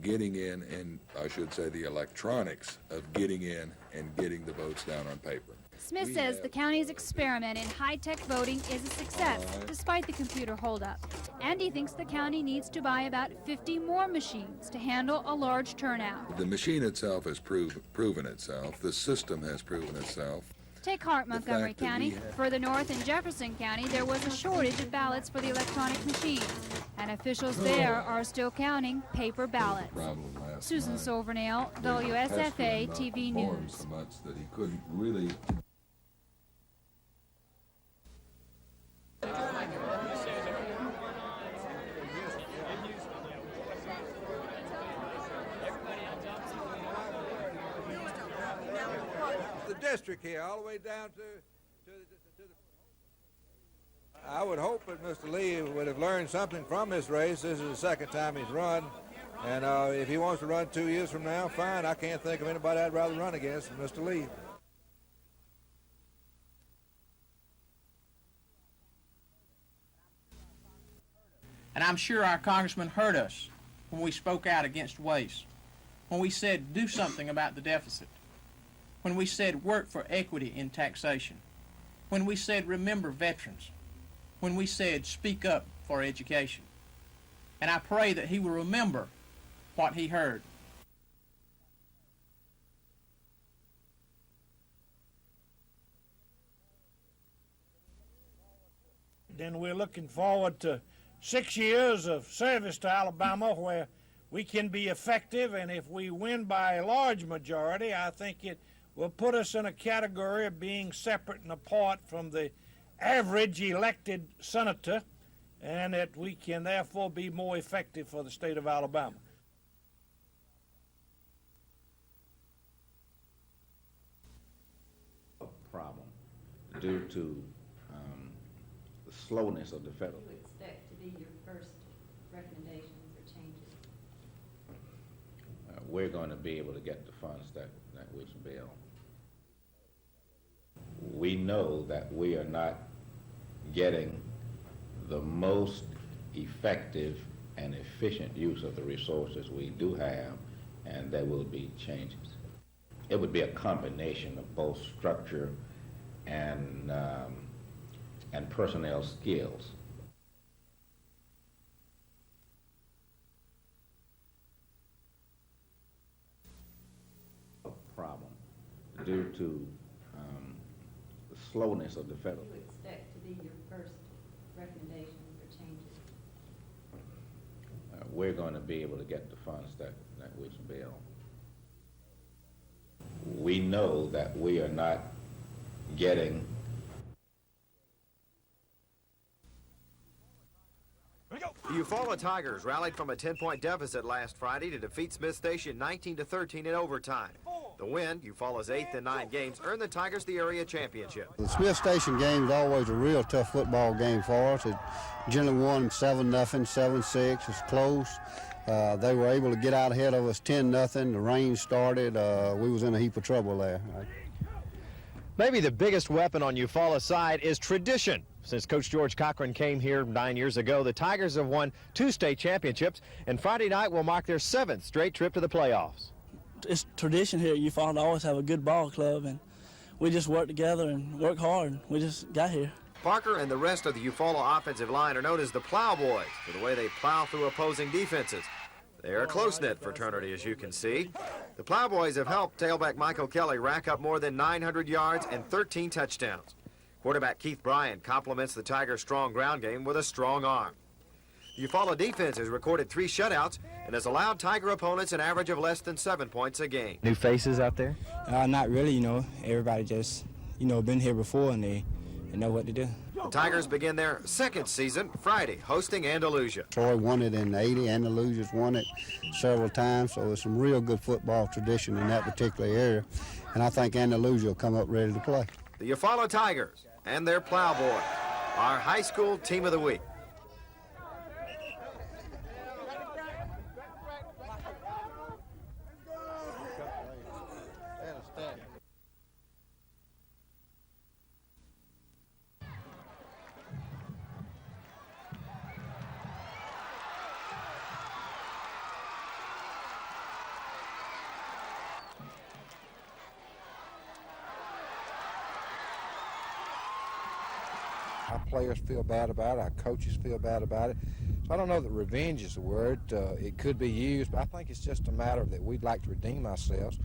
getting in, and I should say the electronics of getting in and getting the votes down on paper. Smith says the county's experiment in high-tech voting is a success, despite the computer holdup. And he thinks the county needs to buy about 50 more machines to handle a large turnout. The machine itself has proven itself. The system has proven itself. Take heart, Montgomery County. Further north in Jefferson County, there was a shortage of ballots for the electronic machines, and officials there are still counting paper ballots. Susan Silvernail, WSFA TV News. So much that he couldn't really. District here, all the way down to the... I would hope that Mr. Lee would have learned something from this race. This is the second time he's run, and if he wants to run 2 years from now, fine. I can't think of anybody I'd rather run against than Mr. Lee. And I'm sure our congressman heard us when we spoke out against waste, when we said do something about the deficit, when we said work for equity in taxation, when we said remember veterans, when we said speak up for education. And I pray that he will remember what he heard. Then we're looking forward to 6 years of service to Alabama where we can be effective, and if we win by a large majority, I think it will put us in a category of being separate and apart from the average elected senator, and that we can therefore be more effective for the state of Alabama. Problem due to the slowness of the federal. What do you expect to be your first recommendations or changes? We're going to be able to get the funds that was bill. We know that we are not getting the most effective and efficient use of the resources we do have, and there will be changes. It would be a combination of both structure and personnel skills. A problem due to the slowness of the federal. What do you expect to be your first recommendations or changes? We're going to be able to get the funds that was bill. We know that we are not getting The Eufaula Tigers rallied from a 10-point deficit last Friday to defeat Smith Station 19-13 in overtime. The win, Eufaula's 8th in 9 games, earned the Tigers the area championship. The Smith Station game is always a real tough football game for us. It generally won 7-0, 7-6. It's close. They were able to get out ahead of us 10-0. The rain started. We was in a heap of trouble there. Maybe the biggest weapon on Eufaula's side is tradition. Since Coach George Cochran came here 9 years ago, the Tigers have won 2 state championships, and Friday night will mark their 7th straight trip to the playoffs. It's tradition here at Eufaula to always have a good ball club, and we just work together and work hard. We just got here. Parker and the rest of the Eufaula offensive line are known as the Plowboys for the way they plow through opposing defenses. They are a close-knit fraternity, as you can see. The Plowboys have helped tailback Michael Kelly rack up more than 900 yards and 13 touchdowns. Quarterback Keith Bryan compliments the Tigers' strong ground game with a strong arm. The Eufaula defense has recorded 3 shutouts and has allowed Tiger opponents an average of less than 7 points a game. New faces out there? Not really, you know. Everybody just, been here before and they know what to do. The Tigers begin their 2nd season Friday, hosting Andalusia. Troy won it in '80. Andalusia's won it several times, so there's some real good football tradition in that particular area. And I think Andalusia will come up ready to play. The Eufaula Tigers and their Plowboys, our high school team of the week. Our players feel bad about it. Our coaches feel bad about it. So I don't know that revenge is the word. It could be used, but I think it's just a matter that we'd like to redeem ourselves.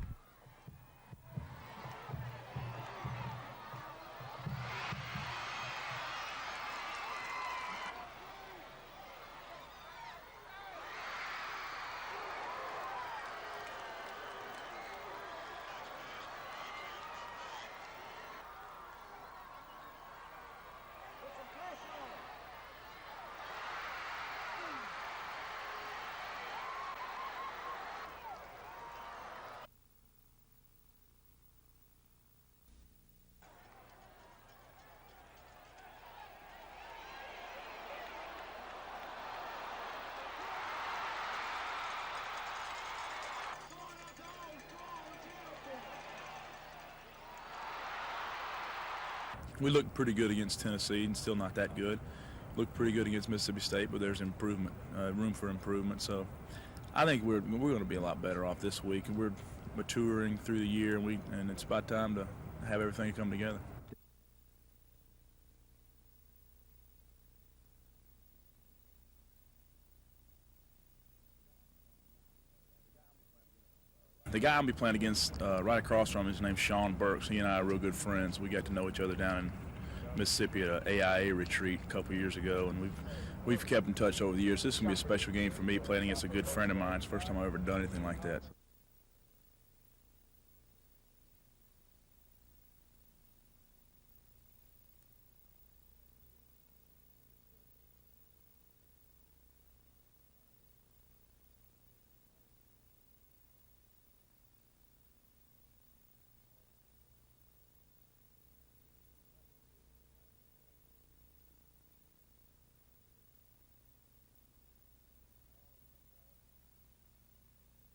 We looked pretty good against Tennessee and still not that good. Looked pretty good against Mississippi State, but there's improvement, room for improvement. So I think we're going to be a lot better off this week, and we're maturing through the year, and it's about time to have everything come together. The guy I'll be playing against right across from him, his name's Sean Burks. He and I are real good friends. We got to know each other down in Mississippi at an AIA retreat a couple years ago, and we've kept in touch over the years. This is going to be a special game for me, playing against a good friend of mine. It's the first time I've ever done anything like that.